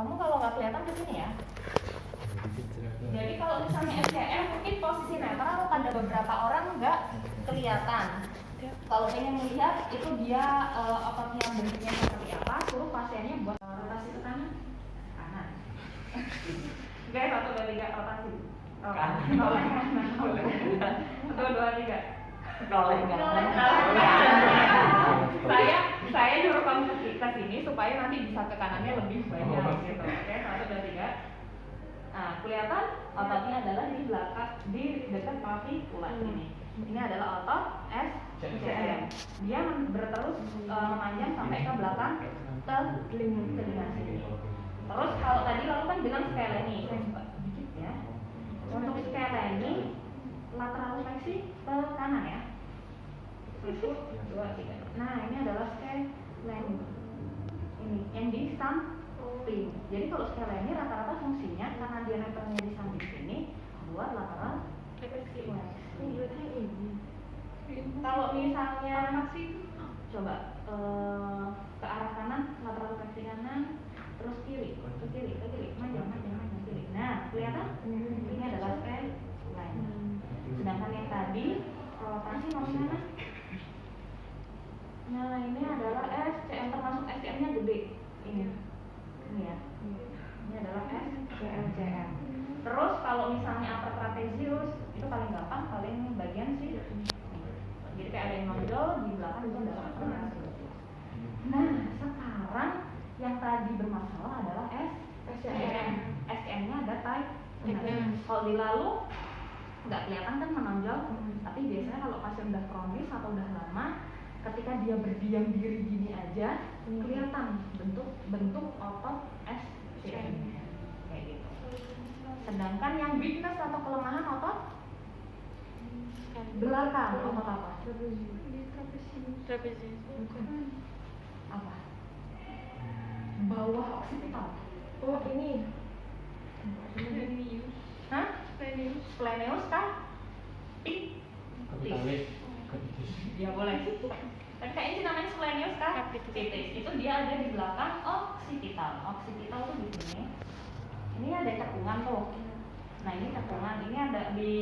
kamu kalau nggak kelihatan ke sini ya. Jadi kalau misalnya SCM mungkin posisi netral pada beberapa orang nggak kelihatan. Kalau pengen melihat itu dia ototnya bentuknya seperti apa, suruh pasiennya buat rotasi ke kanan. Guys, 1, 2, 3 rotasi. Noleh kanan. 1, 2, 3. Noleh kanan. Saya nyuruh kamu ke sini supaya nanti bisa ke kanannya lebih banyak gitu. Oke, 1, 2, 3. Nah, kelihatan ototnya adalah di belakang, di dekat clavicula ini. Ini adalah otot SCM. Dia terus memanjang sampai ke belakang telinga sini. Terus kalau tadi lalu kan bilang skeleni, saya buka dikit ya. Untuk skeleni lateral fleksi ke kanan ya. 1, 2, 3. Nah, ini adalah skeleni. Ini yang di samping. Jadi kalau skeleni rata-rata fungsinya karena dia nempelnya di samping sini buat lateral fleksi. Kalau misalnya coba ke arah kanan, lateral fleksi kanan, terus kiri, ke kiri, manjang kiri. Nah, kelihatan? Ini adalah skeleni. Sedangkan yang tadi rotasi mau mana? Nah, ini adalah SCM, termasuk SCM-nya gede. Ini ya. Ini adalah SCM. Terus kalau misalnya upper trapezius itu paling gampang, paling bagian sih. Jadi kayak ada yang nonjol di belakang itu adalah upper trapezius. Nah, sekarang yang tadi bermasalah adalah SCM. SCM-nya ada type. Kalau di lalu nggak kelihatan kan menonjol, tapi biasanya kalau pasien udah kronis atau udah lama, ketika dia berdiam diri gini aja kelihatan bentuk otot SCM kayak gitu. Sedangkan yang weakness atau kelemahan otot belakang, otot apa? Trapezius. Apa? Bawah occipital. Oh ini. Hah? Splenius kan? Ya boleh. Tapi kayaknya sih namanya splenius kan? Titis. Itu dia ada di belakang occipital. Occipital tuh di sini. Ini ada cekungan tuh. Nah ini cekungan. Ini ada di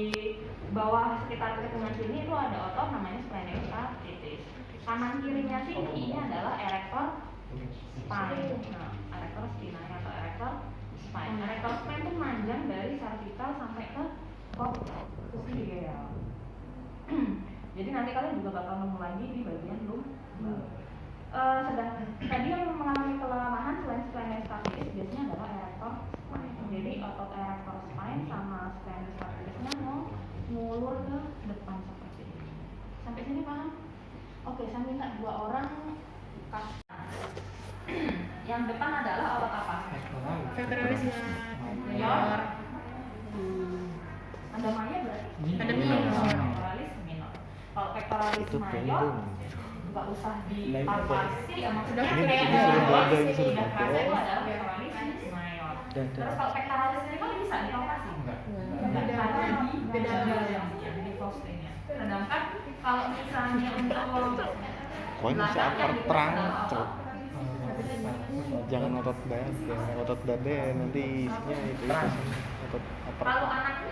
bawah sekitar cekungan sini itu ada otot namanya splenius titis. Kanan kirinya sini ini adalah erector spine. Nah, erector spinae atau erector spine. Erector spine itu manjang dari cervical sampai ke coccygeal. Jadi nanti kalian juga bakal nemu lagi di bagian lumbar. Sedang tadi yang mengalami kelemahan selain splenius staphylis biasanya adalah erector spine. Jadi otot erector spine sama splenius staphylisnya mau ngulur ke depan seperti ini. Sampai sini paham? Oke, saya minta 2 orang yang depan adalah otot apa? Pectoralis Minor. Ada Maya berarti? Ada minor. Pectoralis minor. Kalau pectoralis mayor nggak usah dipalpasi, maksudnya kayak sudah kerasa itu adalah pectoralis mayor. Terus kalau pectoralis minor bisa dipalpasi? Enggak. Karena di postingnya. Sedangkan kalau misalnya untuk pokoknya si upper terang jangan otot dada nanti isinya itu otot upper.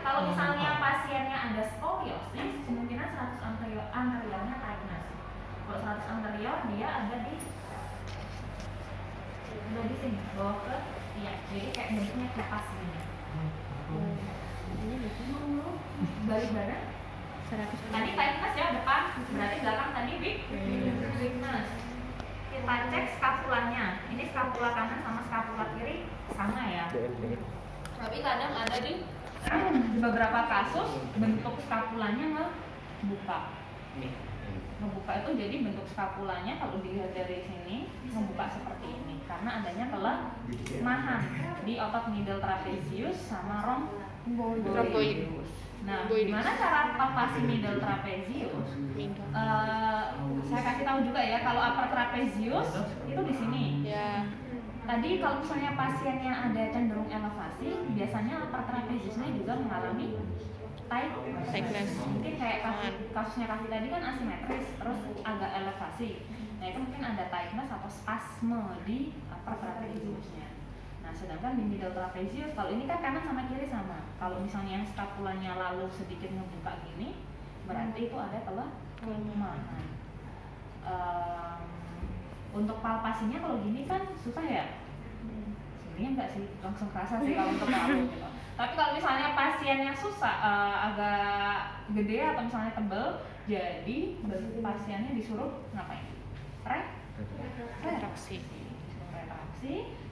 Kalau misalnya pasiennya ada skoliosis, kemungkinan 100 anteriornya tightness. Kalau 100 anterior dia ada di sini, bawah ke jadi kayak bentuknya kipas gini. Balik badan. Tadi tightness ya depan, berarti belakang tadi weakness. Kita cek skapulanya. Ini skapula kanan sama skapula kiri sama ya. Tapi kadang ada di beberapa kasus bentuk skapulanya ngebuka. Ngebuka itu jadi bentuk skapulanya kalau dilihat dari sini ngebuka seperti ini karena adanya kelemahan di otot middle trapezius sama rhomboideus. Nah, gimana cara palpasi middle trapezius? Saya kasih tahu juga ya, kalau upper trapezius itu di sini. Ya. Tadi kalau misalnya pasiennya ada cenderung elevasi, biasanya upper trapeziusnya juga mengalami tightness. Mungkin kayak kasusnya Kavi tadi kan asimetris, terus agak elevasi. Nah itu mungkin ada tightness atau spasme di upper trapeziusnya. Nah, sedangkan di middle trapezius, kalau ini kan kanan sama kiri sama. Kalau misalnya yang skapulanya lalu sedikit ngebuka gini, berarti itu ada kelemahan. Untuk palpasinya kalau gini kan susah ya? Sebenarnya enggak sih, langsung kerasa sih kalau untuk lalu gitu. Tapi kalau misalnya pasiennya susah, agak gede atau misalnya tebel, jadi pasiennya disuruh ngapain? Retraksi.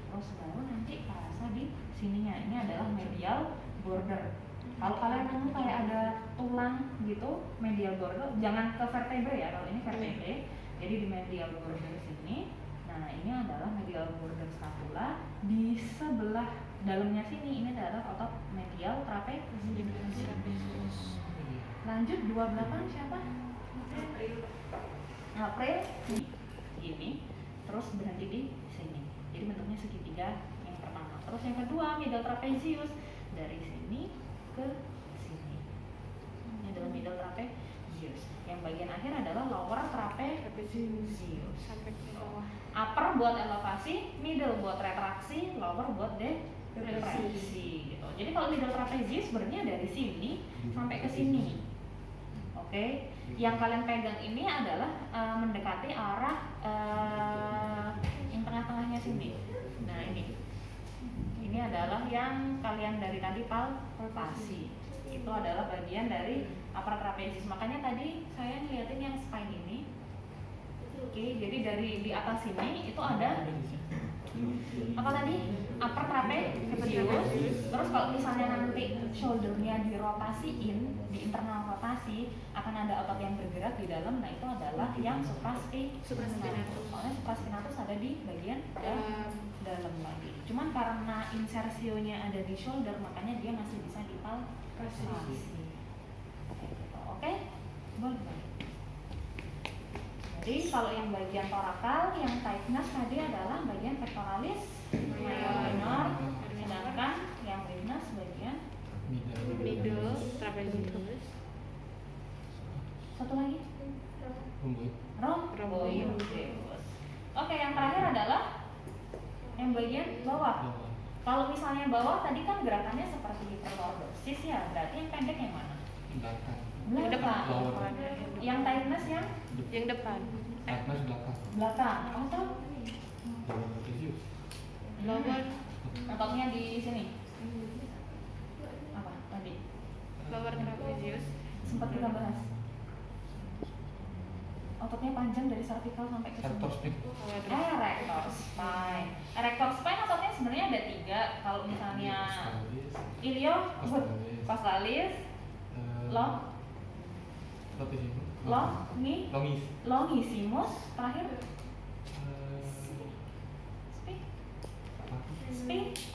Terus baru nanti kerasa di sininya. Ini adalah medial border. Kalau kalian nemu kayak ada tulang gitu, medial border, jangan ke vertebrae ya. Kalau ini vertebrae, jadi di medial border sini. Nah, ini adalah medial border scapula. Di sebelah dalamnya sini ini adalah otot medial trapezius. Lanjut 28 siapa? April. Ini terus berhenti di sini. Jadi bentuknya segitiga yang pertama. Terus yang kedua middle trapezius dari sini ke sini. Ini adalah middle trapezius. Yang bagian akhir adalah lower trapezius. Sampai ke bawah. Upper buat elevasi, middle buat retraksi, lower buat depresi gitu. Jadi kalau middle trapezius sebenarnya dari sini sampai ke sini. Oke. Yang kalian pegang ini adalah mendekati arah yang tengah-tengahnya sini. Nah, ini adalah yang kalian dari tadi palpasi. Itu adalah bagian dari upper trapezius. Makanya tadi saya ngeliatin yang spine ini. Oke, jadi dari di atas sini itu ada apa tadi? Upper trapezius. Terus kalau misalnya nanti shouldernya dirotasiin, di internal rotasi akan ada otot yang bergerak di dalam. Nah, itu adalah yang supraspinatus. Soalnya supraspinatus ada di bagian dalam lagi. Cuman karena insersionya ada di shoulder, makanya dia masih bisa dipalpasi. Oke? Boleh. Jadi kalau yang bagian torakal, yang tightness tadi adalah bagian pectoralis minor, sedangkan yang weakness bagian Middle trapezius. satu lagi Rhomboid. Oke, yang terakhir adalah yang bagian bawah. Kalau misalnya bawah tadi kan gerakannya seperti hiperlordosis ya, berarti yang pendek yang mana? Yang depan. Yang tightness Yang depan. belakang atau Lower. ototnya di sini apa tadi Lower trapezius. sempat kita bahas ototnya panjang dari cervical sampai ke sini. Erector spine. Erector spine ototnya sebenarnya ada 3. Kalau misalnya iliocostalis, longissimus, terakhir spinalis.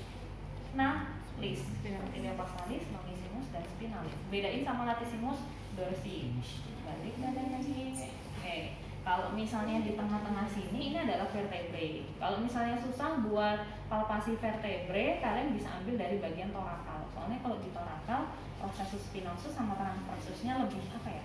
Iliocostalis, longissimus, dan spinalis. Bedain sama latissimus dorsi. Balik badannya sini. Oke. Kalau misalnya di tengah-tengah sini ini adalah vertebrae. Kalau misalnya susah buat palpasi vertebrae, kalian bisa ambil dari bagian torakal. Soalnya kalau di torakal processus spinosus sama transversusnya lebih apa ya?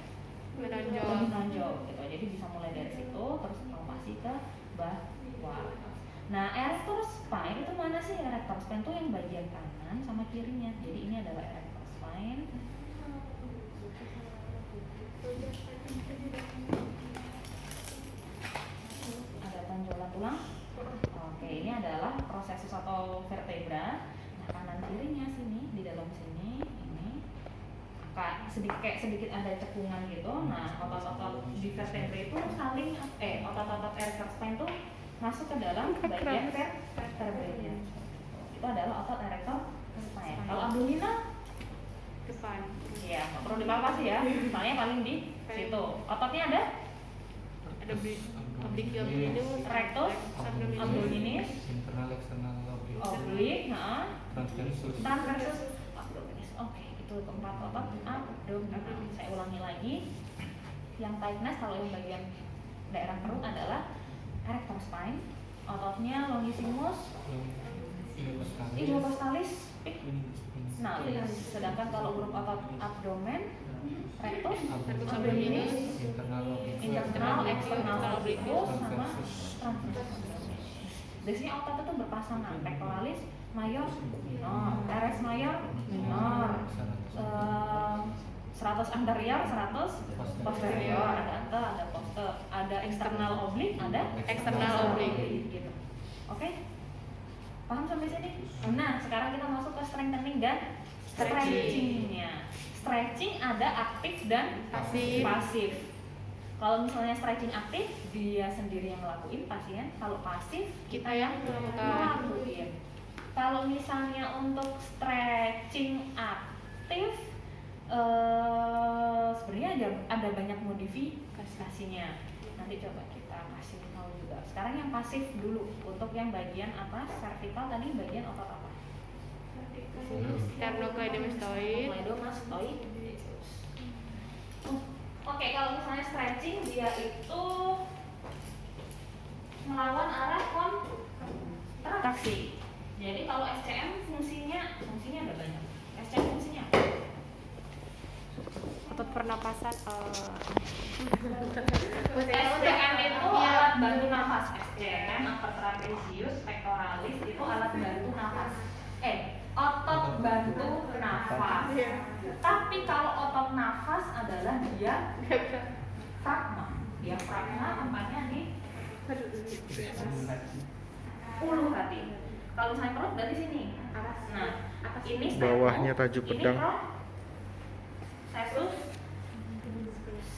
Lebih menonjol gitu. Jadi bisa mulai dari situ terus palpasi ke bawah. Nah, erector spine itu mana sih? Erector spine itu yang bagian kanan sama kirinya. Jadi ini adalah erector spine. Ada tonjolan tulang. Oke, ini adalah prosesus atau vertebra. Nah, kanan kirinya sini di dalam sini ini kayak sedikit ada cekungan gitu. Nah, otot-otot di vertebrae itu saling otot-otot erector spine tuh masuk ke dalam bagian vertebrae-nya. Itu adalah otot erector spine. Kalau abdominal Depan. iya, nggak perlu dipalpasi ya. Soalnya paling di situ. Ototnya ada Ada oblique abdominis, rectus, abdominis, internal eksternal oblique, transversus abdominis. Oke, itu keempat otot abdominis. Saya ulangi lagi. Yang tightness kalau yang bagian daerah perut adalah erector spine, ototnya longissimus, iliocostalis, spinalis. Sedangkan kalau grup otot abdomen, rectus, abdominis, internal, eksternal obliquus, sama transversus. Biasanya otot itu berpasangan, pectoralis, mayor minor, teres mayor minor, 100 anterior, 100 posterior, ada ante, ada poste, ada eksternal oblik, ada Eksternal oblik. gitu. Oke? Paham sampai sini? Nah, sekarang kita masuk ke strengthening dan stretching-nya. Stretching ada aktif dan pasif. Kalau misalnya stretching aktif, dia sendiri yang ngelakuin pasien. Kalau pasif, Kita yang melakukan. ngelakuin. Kalau misalnya untuk stretching aktif, sebenarnya ada banyak modifikasinya. Nanti coba kita kasih tahu juga. Sekarang yang pasif dulu. Untuk yang bagian atas vertikal tadi bagian otot apa? Sternocleidomastoid. Sternocleidomastoid. Oke, kalau misalnya stretching dia itu melawan arah kontraksi. Jadi kalau SCM fungsinya ada banyak. SCM fungsinya apa? Otot pernapasan. SCM itu alat bantu nafas. SCM, upper trapezius, pectoralis itu alat bantu nafas. Otot bantu nafas. Tapi kalau otot nafas adalah diafragma. Diafragma tempatnya di ulu hati. Kalau misalnya perut berarti sini. Nah, ini Bawahnya tajuk pedang. Ini processus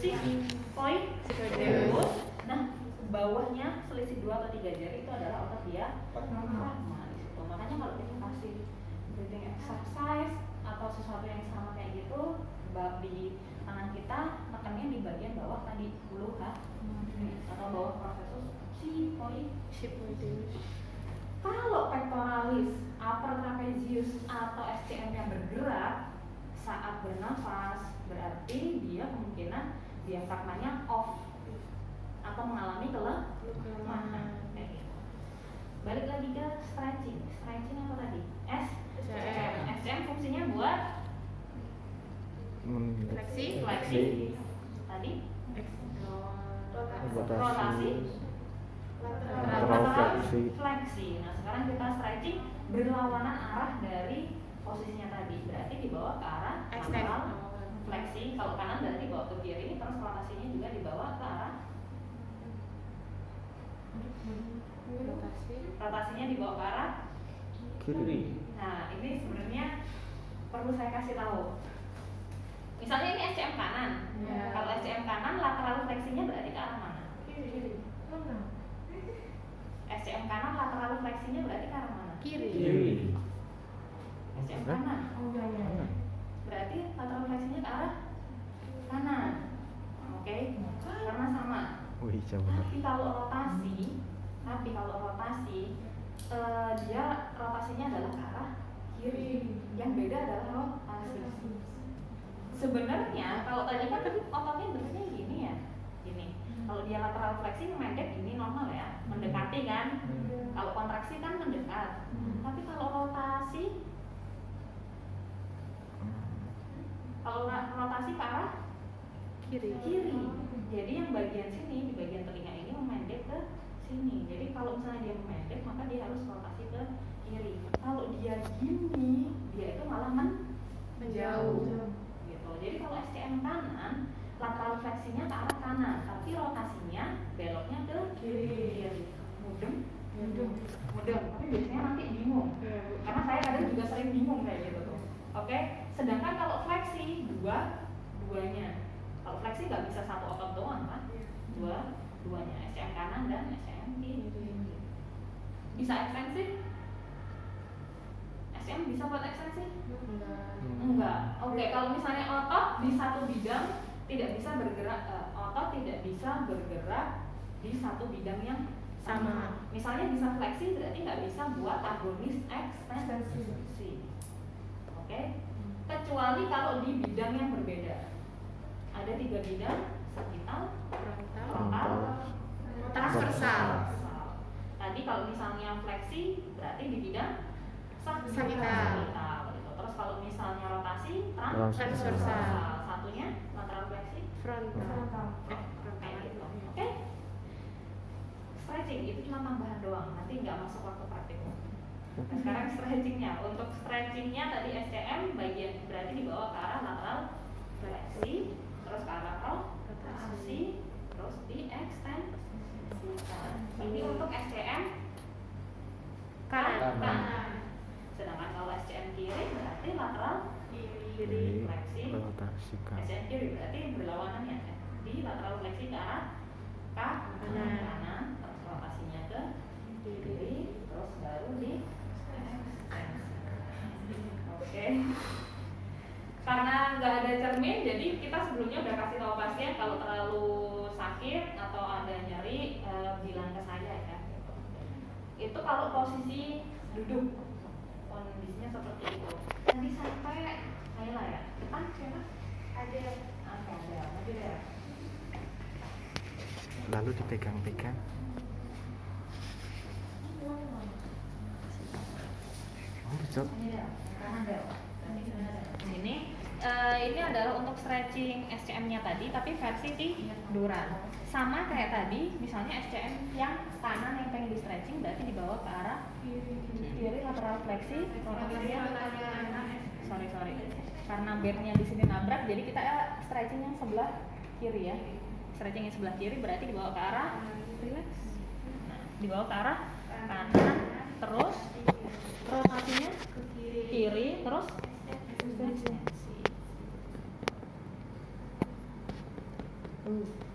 sigmoideus. Nah, bawahnya selisih 2 atau 3 jari itu adalah otot diafragma di situ. Makanya kalau kita kasih breathing exercise atau sesuatu yang sama kayak gitu, di tangan kita tekannya di bagian bawah tadi ulu hati atau bawah processus sigmoideus. Kalau pectoralis, upper trapezius atau SCM-nya bergerak saat bernafas, berarti dia kemungkinan diafragmanya off atau mengalami kelemahan. Balik lagi ke stretching. Stretching apa tadi? SCM fungsinya buat Fleksi. Tadi Rotasi. lateral fleksi. Nah, sekarang kita stretching berlawanan arah dari posisinya tadi. Berarti dibawa ke arah lateral fleksi. Kalau kanan berarti dibawa ke kiri, terus rotasinya juga dibawa ke arah rotasinya dibawa ke arah Kiri. Nah, ini sebenarnya perlu saya kasih tahu. Misalnya ini SCM kanan. Kalau SCM kanan, lateral fleksinya berarti ke arah mana? Kiri. SCM kanan, lateral fleksinya berarti ke arah mana? Kiri. SCM kanan. Berarti lateral fleksinya ke arah kanan. Oke. Karena sama. Wih, coba. Tapi kalau rotasi, dia rotasinya adalah ke arah kiri. Yang beda adalah rotasi. Sebenarnya kalau tadi kan ototnya bentuknya gini ya, gini. Kalau dia lateral fleksi memendek, ini normal ya, mendekati kan. Kalau kontraksi kan mendekat. Tapi kalau rotasi ke arah Kiri. Jadi yang bagian sini, di bagian telinga ini memendek ke sini. Jadi kalau misalnya dia memendek, maka dia harus rotasi ke kiri. Kalau dia gini, dia itu malah menjauh. Gitu. Jadi kalau SCM kanan, lateral fleksinya ke arah kanan, tapi rotasinya beloknya ke kiri. Mudeng. Tapi biasanya nanti bingung. Karena saya kadang juga sering bingung kayak gitu tuh. Oke. Sedangkan kalau fleksi duanya. Kalau fleksi nggak bisa satu otot doang kan? Duanya, SCM kanan dan SCM kiri. Bisa ekstensi? SCM bisa buat ekstensi? Enggak. Oke, kalau misalnya otot di satu bidang tidak bisa bergerak, otot tidak bisa bergerak di satu bidang yang sama. Misalnya bisa fleksi berarti nggak bisa buat agonis ekstensi. Oke? Kecuali kalau di bidang yang berbeda. Ada 3 bidang: sagital, frontal, transversal. Tadi kalau misalnya fleksi berarti di bidang sagital. Gitu. Terus kalau misalnya rotasi transversal. Satunya lateral fleksi Frontal. kayak gitu. Oke? Stretching itu cuma tambahan doang. Nanti nggak masuk waktu praktikum. Nah, sekarang stretchingnya. Untuk stretchingnya tadi SCM bagian berarti dibawa ke arah lateral fleksi, terus ke arah rotasi, terus di ekstensikan. Ini untuk SCM kanan. Sedangkan kalau SCM kiri berarti lateral Kiri, fleksi. rotasikan. SCM kiri berarti berlawanan ya. Di lateral fleksi ke arah kanan, terus rotasinya ke kiri, terus baru di Oke. Karena nggak ada cermin, jadi kita sebelumnya udah kasih tahu pasien kalau terlalu sakit atau ada nyeri, bilang ke saya ya. Itu kalau posisi duduk, kondisinya seperti itu. Nanti sampai Naila ya, depan siapa? Ada. Nanti ya. Lalu dipegang-pegang. Oh, Cok. Ini adalah untuk stretching SCM-nya tadi, tapi versi tiduran. Sama kayak tadi, misalnya SCM yang kanan yang pengen di stretching berarti dibawa ke arah kiri lateral fleksi, rotasinya. Sorry. Karena bednya di sini nabrak, jadi kita stretching yang sebelah kiri ya. Stretching yang sebelah kiri berarti dibawa ke arah relax. Nah, dibawa ke arah kanan, terus rotasinya ke kiri, terus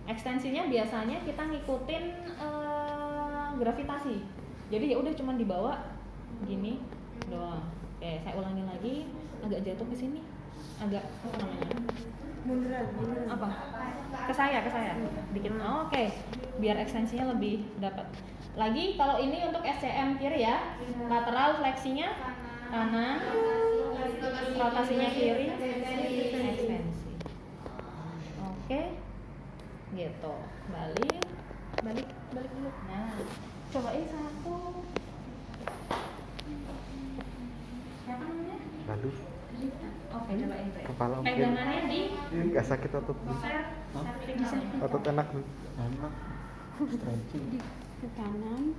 ekstensinya biasanya kita ngikutin gravitasi. Jadi ya udah cuman dibawa gini doang. Oke, saya ulangi lagi, agak jatuh ke sini. Agak apa namanya? Munduran. Apa? Ke saya. Dikit. Oh, oke. Biar ekstensinya lebih dapat. Lagi kalau ini untuk SCM kiri ya. Lateral fleksinya kanan, rotasinya kiri, ekstensi. Oke. Gitu. Balik dulu. Nah, cobain satu. Siapa namanya? Lalu Oke, cobain tuh. kepala mungkin Pegangannya di nggak sakit otot. Otot enak. Stretching. Ke kanan.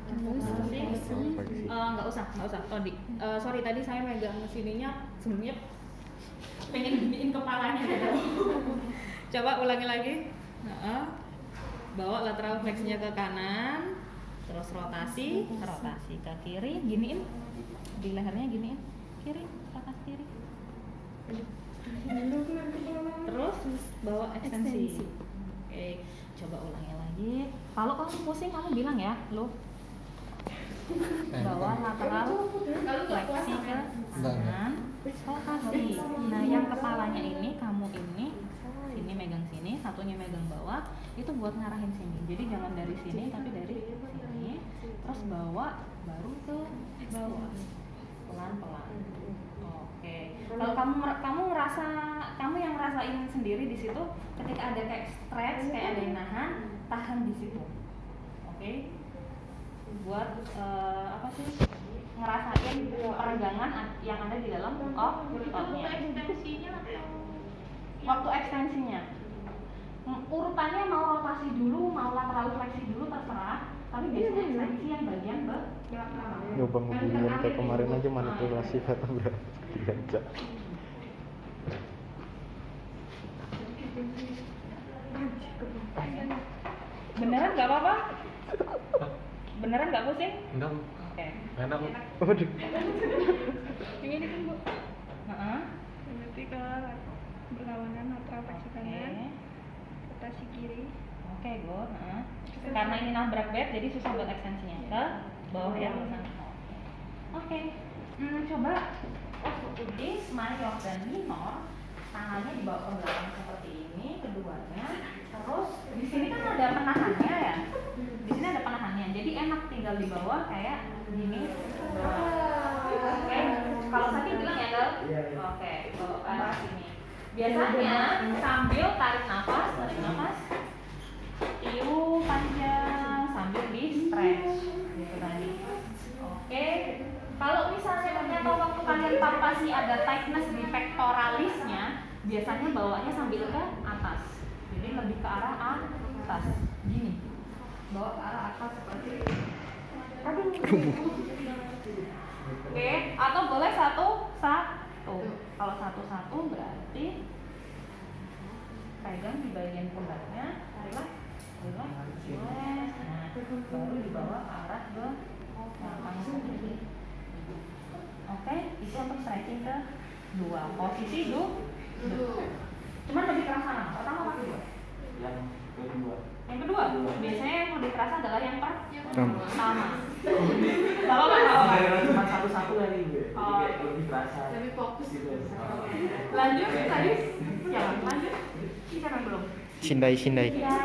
Terus nggak usah Todi. Sorry tadi saya megang sininya sebenarnya pengen giniin kepalanya gitu. Coba ulangi lagi. Bawa lateral fleksinya ke kanan, terus rotasi ke kiri, giniin di lehernya, giniin kiri, rotasi kiri. Terus bawa ekstensi. Oke, coba ulangi lagi. Kalau kamu pusing kamu bilang ya, lo. Bawa lateral fleksi ke kanan, rotasi. Nah, yang kepalanya ini kamu ini sini megang sini, satunya megang bawah, itu buat ngarahin sini. Jadi jangan dari sini tapi dari sini. Terus bawa baru ke bawah. Pelan-pelan. Oke. Kalau kamu ngerasa, kamu yang ngerasain sendiri di situ ketika ada kayak stretch, kayak ada yang nahan, tahan di situ. Oke. Buat apa sih? Ngerasain peregangan yang ada di dalam ototnya. Waktu ekstensinya urutannya mau rotasi dulu, mau lateral fleksi dulu terserah, tapi biasanya ekstensi yang bagian belakang. Nyoba ngebunuh kayak kemarin aja manipulasi kata berapa diajak. Beneran nggak apa-apa? Beneran nggak pusing? Enggak. Oke. Enak. Waduh. Ini kan Bu. Heeh. Berarti kalau berlawanan lateral fleksi kanan, rotasi kiri. Oke, good. Karena ini nabrak bed, jadi susah buat ekstensinya ke bawah ya. Oke. Coba di mayor dan minor, tangannya dibawa ke belakang seperti ini, keduanya. Terus di sini kan ada penahannya ya. Di sini ada penahannya, jadi enak tinggal dibawa kayak gini. Oke. Kalau sakit bilang ya, Del. Oke, bawa ke arah sini. Biasanya sambil tarik nafas, tiup panjang sambil di stretch gitu tadi. Oke. Kalau misalnya ternyata waktu kalian palpasi ada tightness di pectoralisnya, biasanya bawanya sambil ke atas. Jadi lebih ke arah atas. Gini. Bawa ke arah atas seperti ini. Oke, atau boleh satu. Kalau satu berarti pegang di bagian pundaknya, tarik. Nah, baru dibawa ke arah ke belakang sendiri. Oke, itu untuk stretching ke dua. Posisi duduk. Cuman lebih kerasa mana? Pertama apa kedua? Yang kedua. Biasanya yang lebih kerasa adalah yang pertama. Cuma satu-satu lagi gue. Jadi kayak lebih terasa. Lebih fokus gitu. Lanjut tadi. Ya, lanjut. Siapa belum? Shindai. Iya.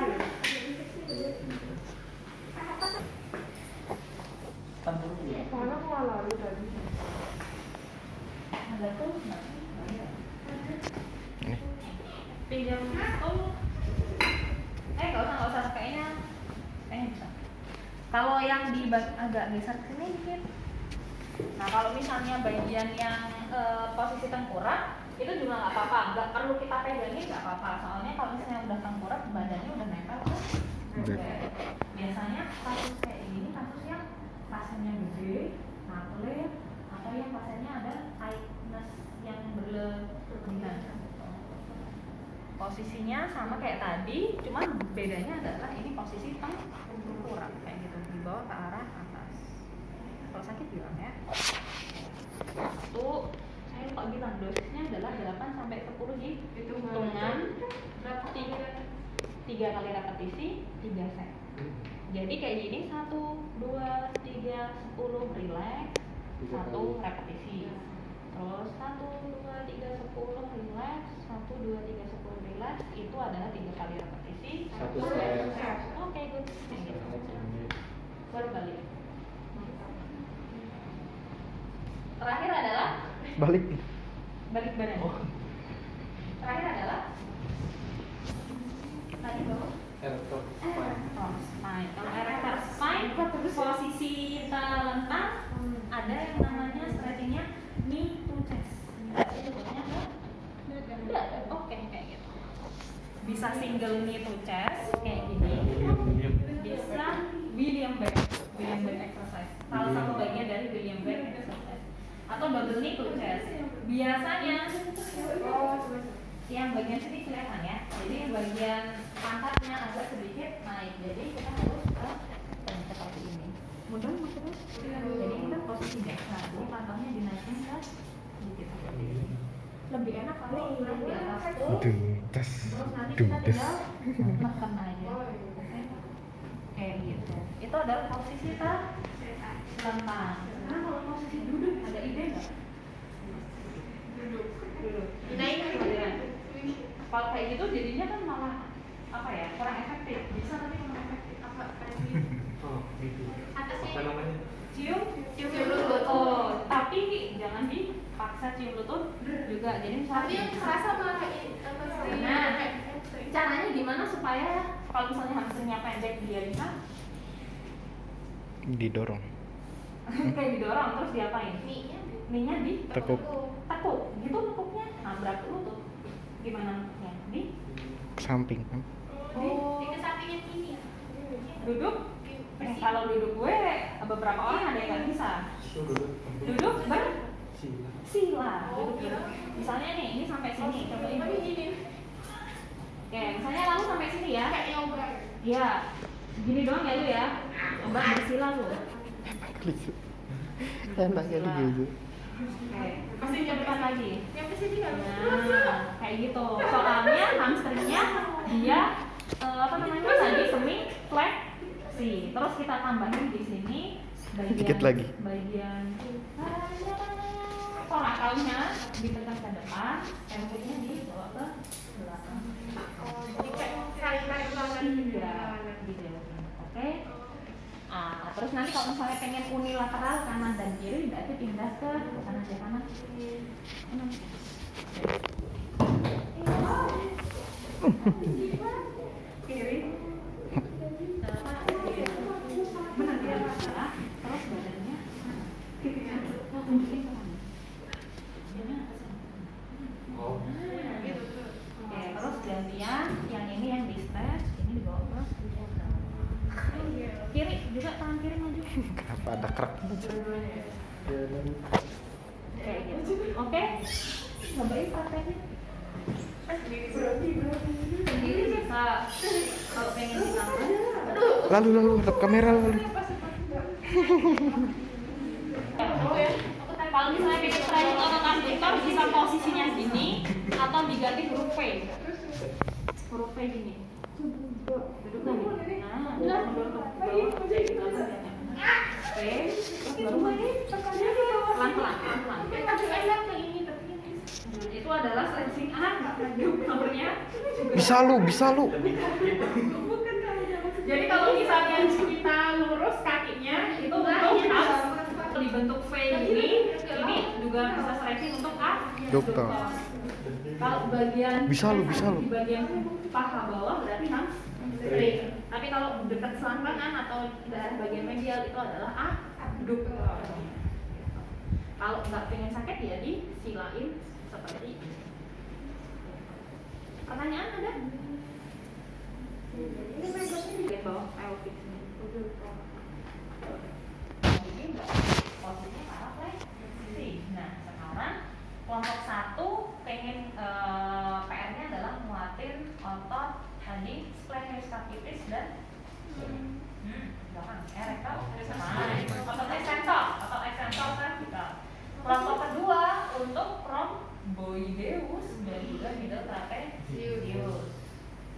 Mana mau lari tadi? Ada tuh. Ini. Pinjam tuh. Nggak usah kayaknya bisa. Kalau yang di agak geser ke sini dikit. Nah, kalau misalnya bagian yang posisi tengkorak itu juga nggak apa-apa, nggak perlu kita pegangin nggak apa-apa. Soalnya kalau misalnya udah tengkorak badannya udah nempel kan. Biasanya kasus kayak gini kasus yang pasiennya gede, nakuler, atau yang pasiennya ada tightness yang berlebihan. Posisinya sama kayak tadi, cuman bedanya adalah ini posisi tengkorak kayak gitu, dibawa ke arah atas. Kalau sakit bilang ya. Satu, saya lupa bilang dosisnya adalah 8 sampai 10 hitungan. 3 kali repetisi, 3 set. Jadi kayak gini 1, 2, 3, 10 relax, 1 repetisi. Terus 1, 2, 3, 10 relax, 1, 2, 3, 10 relax. Itu adalah 3 kali repetisi, 1 set. Oke, good. Baru balik. Terakhir adalah Balik badan. Terakhir adalah tadi bawah. Spine. Kalau erector spine posisi terlentang ada yang namanya stretchingnya knee to chest. Itu bentuknya ada. Oke, kayak gitu. Bisa single knee to chest kayak gini. Bisa William back exercise. Salah satu bagian dari William back exercise. Atau double knee to chest. Biasanya yang bagian sini kelihatan ya. Jadi bagian pantatnya agak sedikit naik. Jadi kita harus seperti ini. Mudah maksudnya? Jadi kita posisi biasa. Jadi pantatnya dinaikin ke sedikit seperti ini. Lebih enak kalau di atas tuh. Duntas. Terus nanti kita tinggal makan aja. Oke. Kayak gitu. Itu adalah posisi terlentang. Nah, kalau posisi duduk ada ide nggak? Duduk. Kalau kayak gitu jadinya kan malah apa ya, kurang efektif. Bisa tapi kurang efektif. Oh, gitu. Apa namanya? Cium lutut. Oh, tapi jangan dipaksa cium lutut juga. Jadi misalnya. Tapi yang kerasa malah Nah, caranya gimana supaya kalau misalnya hamstringnya pendek dia bisa didorong. kayak didorong terus diapain? Nih-nya Tekuk. Tekuk. Gitu tekuknya. Nah, berat lutut. Gimana tekuknya? Di Samping kan? di kesampingan ini ya. Duduk. Kalau duduk gue beberapa orang ada yang nggak bisa. Duduk sila. Duduk gitu. Misalnya nih, ini sampai sini. Coba ini. Oke, misalnya lalu sampai sini ya. Kayak yoga. Iya. Gini doang ya lu ya. Coba bersila lu. Enak kali gitu. Oke, pasti ke depan lagi. Yang ke sini kan. Nah, kayak gitu. Soalnya hamstringnya dia tadi semi fleksi. Terus kita tambahin di sini bagian Dikit lagi. Bagian korakalnya ditekan ke depan, tempurnya dibawa ke belakang. Jadi kayak tarik banget. Iya, gitu. Oke. Ah, terus nanti kalau misalnya pengen unilateral kanan dan kiri, berarti pindah ke kanan aja kanan. Kiri. Benar ya, terus badannya tunjukin ke kanan. Oke, terus gantian yang ini yang di stretch, ini dibawa ke kiri juga, tangan kiri maju. Kenapa ada kerak aja? Kayak gitu. Oke. Cobain prakteknya. Sendiri bisa kalau pengen ditambah. Lalu hadap kamera lalu. Kalau misalnya kita training otot abductor bisa posisinya gini atau diganti huruf V. Huruf V gini. Duduk lagi. Nah, mendorong ke bawah. V, terus baru pelan-pelan. Itu adalah stretching arm, nomornya. Bisa lu. Jadi kalau misalnya kita lurus kakinya itu untuk abs dibentuk V ini juga bisa stretching untuk Dokter. Kalau bagian Bisa lu. di bagian paha bawah berarti hamstring. Tapi kalau dekat selangkangan atau daerah bagian medial itu adalah abduktor. Kalau nggak pengen sakit ya disilain seperti ini. Pertanyaan ada? Ini bagian bawah pelvis ini. Mungkin nggak posisinya parah lah. Nah sekarang kelompok 1 pengen PR-nya adalah nguatin otot tadi splenius capitis dan belakang erector otot extensor cervical. Kelompok kedua untuk rhomboideus dan juga middle trapezius.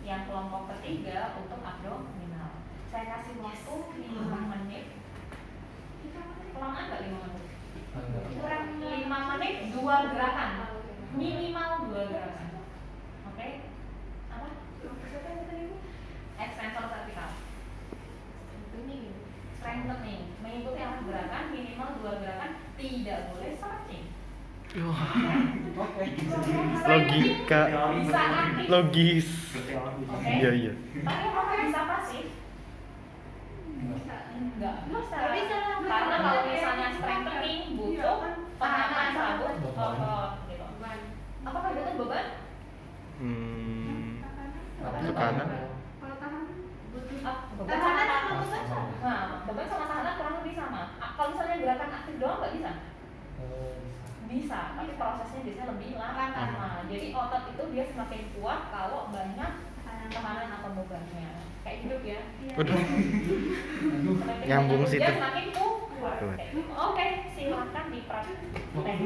Yang kelompok ketiga untuk abdominal. Saya kasih waktu 5 menit. Kelamaan nggak 5 menit? Kurang 5 menit 2 gerakan. Minimal 2 gerakan. Oke? Apa? Extensor cervical. Strengthening. Mengikuti arah gerakan minimal 2 gerakan. Tidak boleh stretching. Logika. Bisa aktif. Logis. Oke? Iya. Tapi apakah bisa pasif? Enggak bisa. Karena kalau misalnya strengthening butuh penekanan sabuk otot gitu. Apakah butuh beban? Tekanan. Beban sama tahanan. Nah, beban sama tahanan kurang lebih sama. Kalau misalnya gerakan aktif doang nggak bisa? Bisa, tapi prosesnya biasanya lebih lama. Jadi otot itu dia semakin kuat kalau banyak tekanan atau bebannya. Kayak hidup ya. Udah. Nyambung Dia situ. semakin kuat. Oke, silakan dipraktekkan.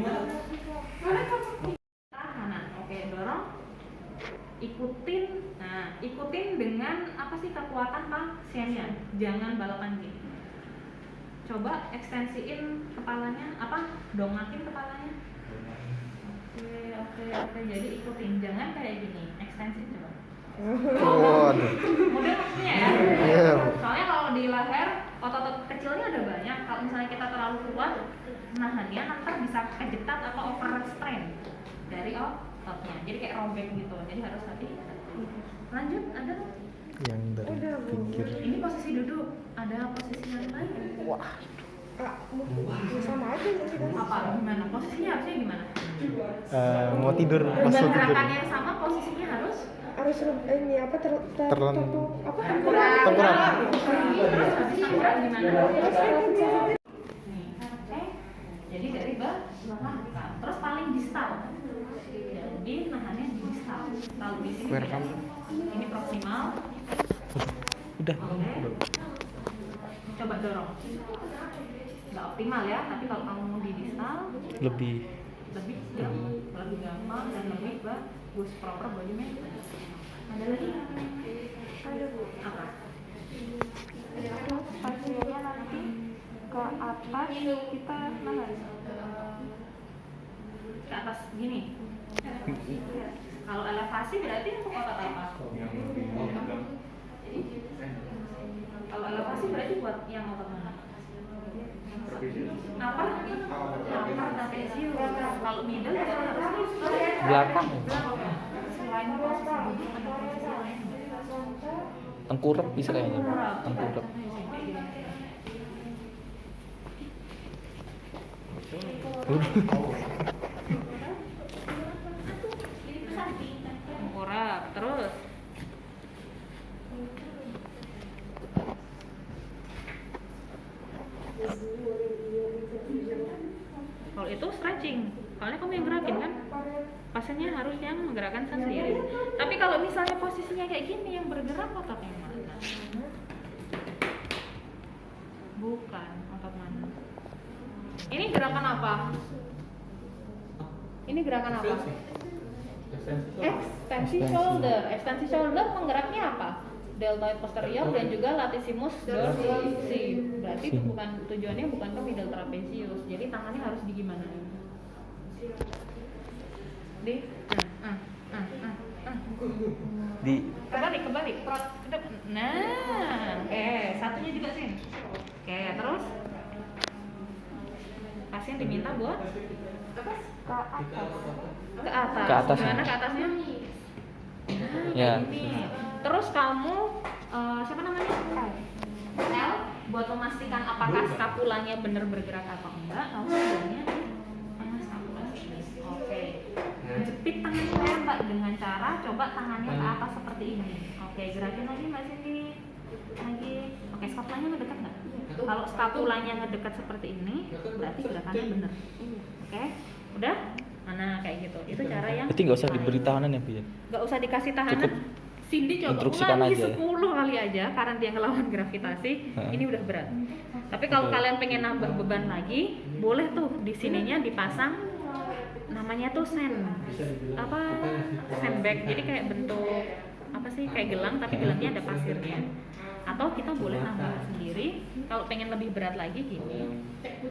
Tahanan. Oke, dorong. Ikutin dengan apa sih kekuatan pasiennya. Jangan balapan gini. Coba ekstensiin kepalanya, dongakin kepalanya. Oke. Jadi ikutin, jangan kayak gini. Ekstensi coba. Waduh. Model maksudnya ya. Iya. Soalnya kalau di leher otot-otot kecilnya ada banyak. Kalau misalnya kita terlalu kuat, nahannya nanti bisa kejetat atau overstrain dari ototnya. Jadi kayak robek gitu. Jadi harus hati-hati. Lanjut, ada? Yang dari pinggir. Ini posisi duduk. Ada posisi yang lain? Wah. Sama aja Apa? Gimana? Posisinya harusnya gimana? Mau tidur pas Dengan mau tidur. gerakan yang sama posisinya harus ini apa Terlen. apa Tengkurap. terus habis tengkurap gimana? Nih, oke. Jadi dari belakang. Terus paling distal. Jadi nahannya di distal. Kalau di sini Square beda. kamu. Ini proksimal. Udah. Coba dorong. Nggak optimal ya, tapi kalau kamu di distal Lebih. lebih gampang dan lebih bagus, proper body maintenance. Ada lagi? Apa? pasiennya nanti ke atas kita nahan Ke atas gini. Kalau elevasi berarti untuk otot apa? Kalau elevasi berarti buat yang otot mana? Apa? Trapezius. Kalau middle harus Belakang. Selain posisi duduk ada posisi lain. Tengkurap bisa kayaknya. Tengkurap. Tengkurap terus. Kalau itu stretching, soalnya kamu yang gerakin kan, pasiennya harus yang menggerakkan sendiri. Tapi kalau misalnya posisinya kayak gini, yang bergerak otot yang mana? Bukan otot mana? Ini gerakan apa? Ini gerakan apa? Ekstensi shoulder. Ekstensi shoulder penggeraknya apa? Deltoid posterior dan juga latissimus dorsi. Berarti itu bukan, tujuannya bukan ke middle trapezius. Jadi tangannya harus di gimana? Di Di kebalik. Nah, satunya juga sini. Oke, terus pasien diminta buat ke atas. Gimana ke atasnya? Ya. Ini. Terus kamu siapa namanya? L buat memastikan apakah skapulanya benar bergerak atau enggak, kamu sebelumnya skapula. Oke. Jepit tangannya Mbak dengan cara coba tangannya ke atas seperti ini. Oke, gerakin lagi Mbak Cindy. Lagi. Oke, skapulanya ngedekat nggak? Kalau skapulanya ngedekat seperti ini, berarti gerakannya benar. Oke, udah? Nah, kayak gitu. Itu cara yang. Berarti nggak usah diberi tahanan ya, Bu ya? Nggak usah dikasih tahanan. Cukup Cindy coba instruksikan ulangi aja ya? 10 kali aja karena dia ngelawan gravitasi. Ini udah berat. Tapi kalau kalian pengen nambah beban lagi, boleh tuh di sininya dipasang namanya tuh sandbag. Jadi kayak bentuk apa sih, kayak gelang tapi gelangnya ada pasirnya. Atau kita boleh nambah sendiri kalau pengen lebih berat lagi gini.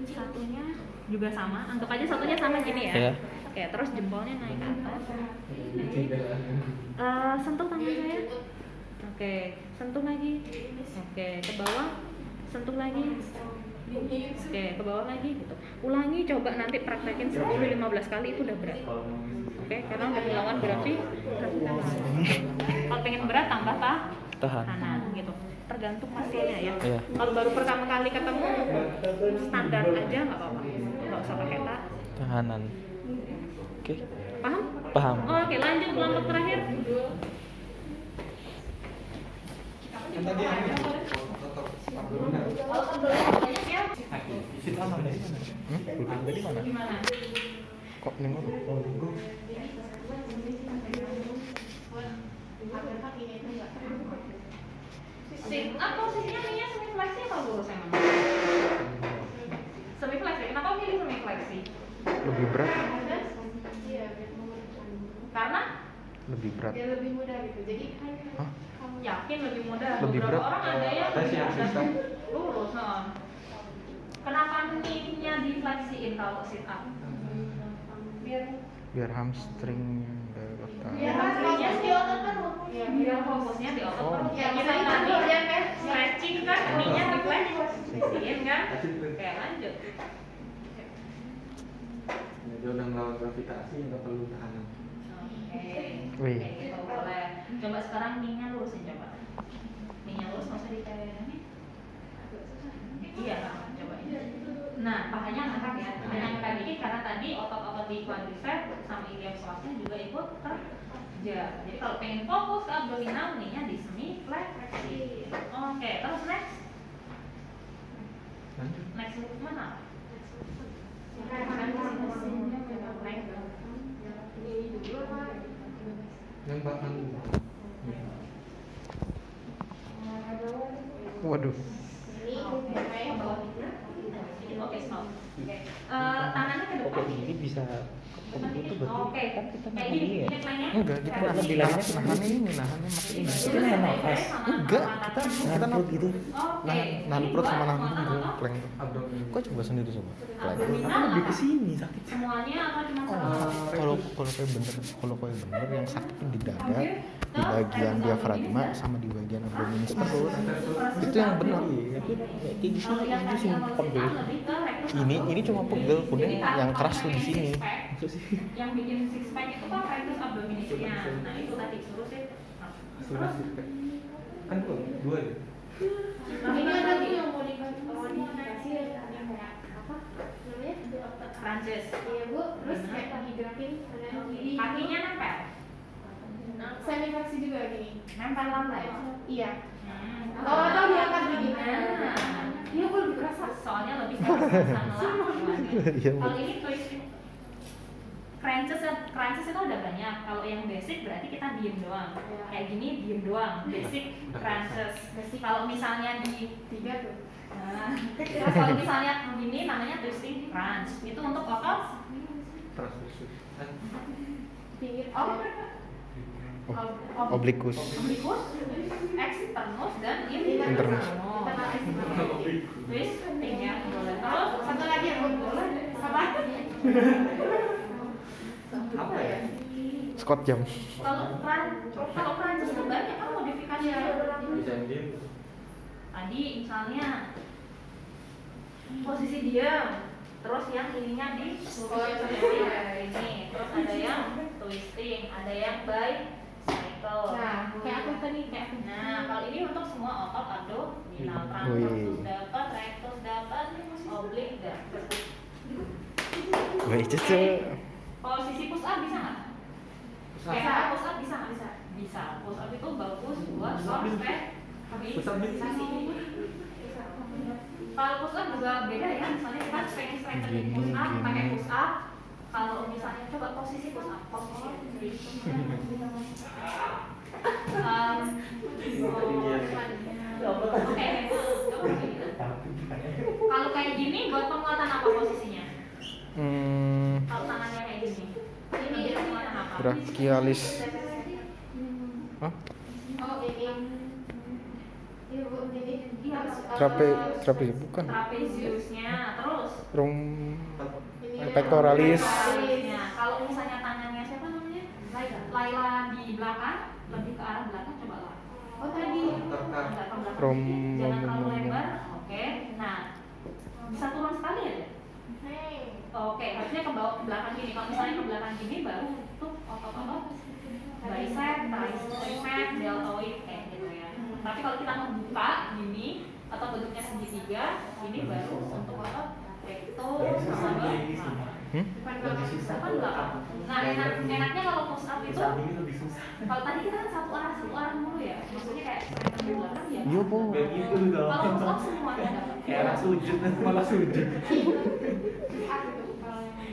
Satunya juga sama, anggap aja satunya sama gini ya. Iya. Oke, terus jempolnya naik ke atas. Sentuh tangan saya. Oke, sentuh lagi. Oke, ke bawah. Sentuh lagi. Oke, ke bawah lagi gitu. Ulangi, coba nanti praktekin 10-15 kali, itu udah berat. Oke, karena udah melawan gravitasi. Kalau pengen berat tambah tahanan gitu. Tergantung pasiennya ya. Iya. Kalau baru pertama kali ketemu, standar aja nggak apa-apa. Nggak usah pakai tahanan. Oke. Paham? Paham. Oh, oke, lanjut kelompok terakhir. Gimana? Kok nengok? Posisinya kayaknya semi fleksi atau lurus emang? Semi fleksi. Kenapa pilih semi fleksi? Lebih berat. Karena Lebih berat. Ya lebih mudah gitu. Jadi kan Hah? yakin lebih mudah. Lebih Beberapa berat. orang ada yang Tes ya, sistem. lurus. Kenapa knee-nya difleksiin kalau sit up? Biar hamstringnya nggak letak. biar fokusnya di otot perut. Biar fokusnya di otot Oh. perut. Ya, Kita makanya tadi itu dia kan stretching kan, knee-nya difleksiin kan? Oke, lanjut. Dia udah ngelawan gravitasi, nggak perlu tahanan. Oke. Wih. Kayak gitu boleh. Coba sekarang knee-nya lurusin coba. Knee-nya lurus, nggak usah dikayak ini. Iya, coba ini. Nah, pahanya angkat ya. Pahanya angkat dikit karena tadi otot-otot di quadriceps sama iliopsoasnya juga ikut kerja. Jadi kalau pengen fokus ke abdominal, knee-nya di semi fleksi. Oke, terus next. Lanjut. Next movement apa? Yang belakang. Waduh. Oke, stop. Tangannya ke depan. Ini bisa itu Oke, kayak gini, ini plannya. Enggak, kita nahan ini, nahannya masih ini. Kita nahan nafas. Enggak, kita nahan gitu. Oke. Nahan perut sama nahan punggung, plank. Abdomen. Kok coba sendiri coba. Plank. Abdominal Lebih apa? ke sini sakit. Semuanya apa cuma satu? Kalau kayak bener yang sakit di dada, di bagian diafragma sama di bagian abdominis perut. Itu yang benar. Kayak di Kalau sini yang ini tadi sini yang pegel. lebih ke rectus Ini cuma pegel, kuning yang keras tuh di sini. yang bikin six pack itu kan rectus abdominisnya. Nah, itu tadi suruh sih. Terus Kan dua ya? ini ada tuh yang mau dikasih apa namanya? Prancis. Iya Bu, terus kayak kaki gerakin kanan kiri. Kakinya nempel. Semi fleksi juga gini. Nempel lantai. Iya. Hmm. Atau diangkat begini. Nah. Iya Bu, lebih keras soalnya lebih ke sana lah. Iya, Kalau ini twist crunches itu ada banyak. Kalau yang basic berarti kita diem doang. Kayak gini diem doang. Basic crunches. Kalau misalnya di Tiga tuh. nah, terus kalau misalnya begini namanya twisting crunch. Itu untuk otot Transversus. Pinggir. Oblikus. oblikus, externus dan Internus. Twisting ya. Terus Satu lagi yang boleh. Apa? Apa ya? Scott jam. kalau crunches itu banyak kan modifikasinya. Bisa gitu. Tadi misalnya posisi diam, terus yang ininya di ini, terus ada yang twisting, ada yang bicycle. Nah, kayak aku tadi kayak aku. Nah, kalau ini untuk semua otot abdominal, Wih. transversus dapat, rectus dapat, oblik dapat. Wah, itu Posisi push up bisa nggak? Push up. Kayak push up bisa nggak? Bisa. Push up itu bagus buat prospek Push up bisa. Kalau push up juga beda ya. Misalnya kita strengthening push up pakai push up. Kalau misalnya coba posisi push up, Kalau kayak gini buat penguatan apa posisinya? Kalau tangannya kayak gini. Ini penguatan apa? brachialis. Hah? Oh, ini. Iya, Bu, ini. Iya, Trapez bukan. trapeziusnya. Terus Pectoralis. pectoralisnya. Kalau misalnya tangannya siapa namanya? Laila di belakang, lebih ke arah belakang coba lah. Oh, tadi. Agak ke belakang. Rom- Jangan terlalu lebar. Oke. Nah, bisa turun sekali ya? Oke, harusnya ke bawah ke belakang gini. Kalau misalnya ke belakang gini baru untuk otot-otot bicep, tricep, deltoid kayak gitu ya. Tapi kalau kita membuka gini atau bentuknya segitiga, ini baru untuk otot recto sama Depan belakang. depan belakang. Nah, enaknya kalau push up itu kalau tadi kita kan satu arah mulu ya. Maksudnya kayak strengthen di belakang ya. Iya, Bu. Kayak gitu dong. Kalau push up semuanya dapat. Kayak sujud, malah sujud.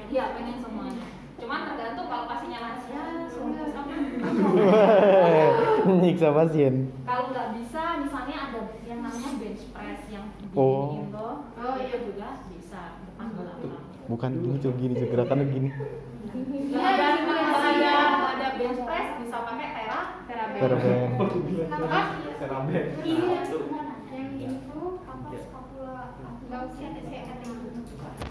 Iya, pengen semuanya. Cuman tergantung kalau pasiennya lansia, suruh push up. Nyiksa pasien. Kalau nggak bisa, misalnya ada yang namanya bench press yang Oh. diginiin tuh, Oh, iya. itu juga bisa depan belakang. Bukan gini, tuh gini, tuh gerakannya gini. Nggak ada bench press bisa pakai Teraben. Teraben. Apa? Seraben. Iya. Yang ini tuh apa? Scapula. Enggak usah ada